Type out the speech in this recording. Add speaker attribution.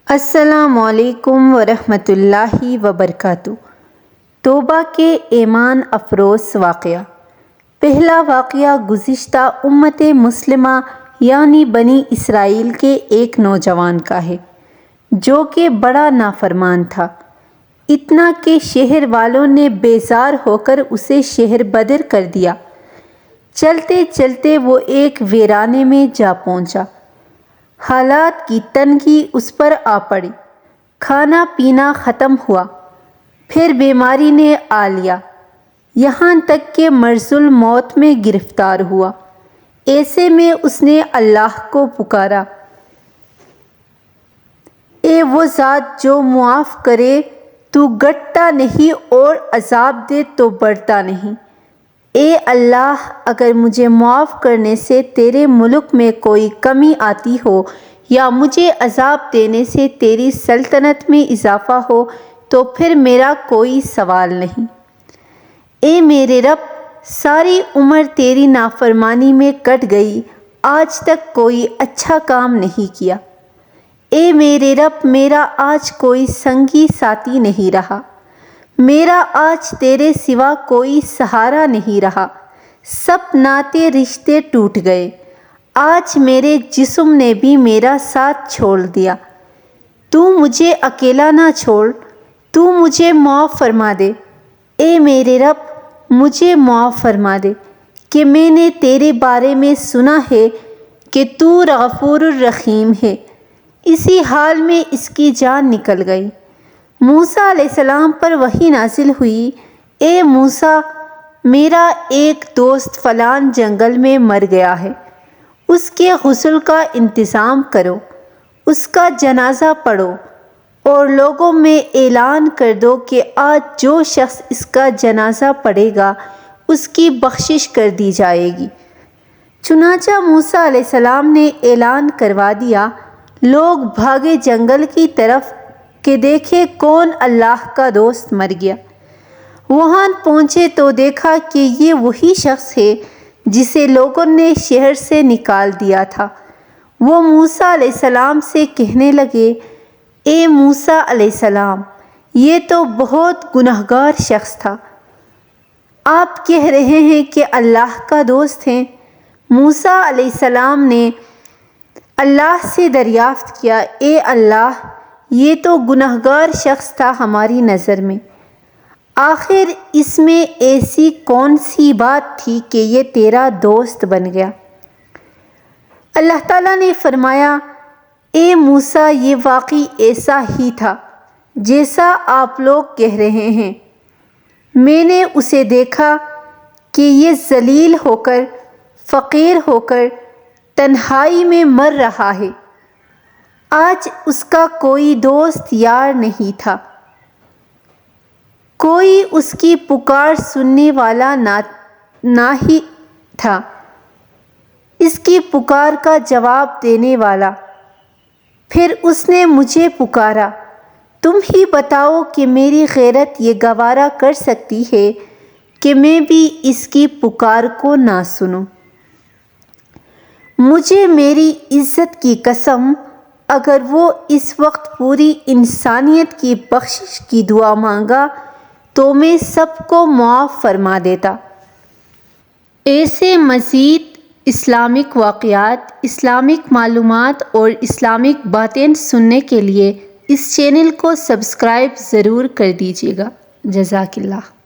Speaker 1: السلام علیکم ورحمۃ اللہ وبرکاتہ۔ توبہ کے ایمان افروز واقعہ۔ پہلا واقعہ گزشتہ امت مسلمہ یعنی بنی اسرائیل کے ایک نوجوان کا ہے جو کہ بڑا نافرمان تھا، اتنا کہ شہر والوں نے بیزار ہو کر اسے شہر بدر کر دیا۔ چلتے چلتے وہ ایک ویرانے میں جا پہنچا۔ حالات کی تنگی اس پر آ پڑی، کھانا پینا ختم ہوا، پھر بیماری نے آ لیا، یہاں تک کہ مرض الموت میں گرفتار ہوا۔ ایسے میں اس نے اللہ کو پکارا، اے وہ ذات جو معاف کرے تو گھٹتا نہیں اور عذاب دے تو بڑھتا نہیں۔ اے اللہ، اگر مجھے معاف کرنے سے تیرے ملک میں کوئی کمی آتی ہو یا مجھے عذاب دینے سے تیری سلطنت میں اضافہ ہو تو پھر میرا کوئی سوال نہیں۔ اے میرے رب، ساری عمر تیری نافرمانی میں کٹ گئی، آج تک کوئی اچھا کام نہیں کیا۔ اے میرے رب، میرا آج کوئی سنگی ساتھی نہیں رہا، میرا آج تیرے سوا کوئی سہارا نہیں رہا، سب ناطے رشتے ٹوٹ گئے، آج میرے جسم نے بھی میرا ساتھ چھوڑ دیا۔ تو مجھے اکیلا نہ چھوڑ، تو مجھے معاف فرما دے۔ اے میرے رب، مجھے معاف فرما دے کہ میں نے تیرے بارے میں سنا ہے کہ تو غفور الرحیم ہے۔ اسی حال میں اس کی جان نکل گئی۔ موسیٰ علیہ السلام پر وحی نازل ہوئی، اے موسیٰ، میرا ایک دوست فلان جنگل میں مر گیا ہے، اس کے غسل کا انتظام کرو، اس کا جنازہ پڑھو اور لوگوں میں اعلان کر دو کہ آج جو شخص اس کا جنازہ پڑھے گا اس کی بخشش کر دی جائے گی۔ چنانچہ موسیٰ علیہ السلام نے اعلان کروا دیا، لوگ بھاگے جنگل کی طرف کہ دیکھے کون اللہ کا دوست مر گیا۔ وہاں پہنچے تو دیکھا کہ یہ وہی شخص ہے جسے لوگوں نے شہر سے نکال دیا تھا۔ وہ موسیٰ علیہ السلام سے کہنے لگے، اے موسیٰ علیہ السلام، یہ تو بہت گنہگار شخص تھا، آپ کہہ رہے ہیں کہ اللہ کا دوست ہیں۔ موسیٰ علیہ السلام نے اللہ سے دریافت کیا، اے اللہ، یہ تو گنہگار شخص تھا ہماری نظر میں، آخر اس میں ایسی کون سی بات تھی کہ یہ تیرا دوست بن گیا؟ اللہ تعالیٰ نے فرمایا، اے موسیٰ، یہ واقعی ایسا ہی تھا جیسا آپ لوگ کہہ رہے ہیں۔ میں نے اسے دیکھا کہ یہ ذلیل ہو کر، فقیر ہو کر تنہائی میں مر رہا ہے، آج اس کا کوئی دوست یار نہیں تھا، کوئی اس کی پکار سننے والا نہ ہی تھا، اس کی پکار کا جواب دینے والا۔ پھر اس نے مجھے پکارا، تم ہی بتاؤ کہ میری غیرت یہ گوارا کر سکتی ہے کہ میں بھی اس کی پکار کو نہ سنوں؟ مجھے میری عزت کی قسم، اگر وہ اس وقت پوری انسانیت کی بخشش کی دعا مانگا تو میں سب کو معاف فرما دیتا۔ ایسے مزید اسلامک واقعات، اسلامک معلومات اور اسلامک باتیں سننے کے لیے اس چینل کو سبسکرائب ضرور کر دیجیے گا۔ جزاک اللہ۔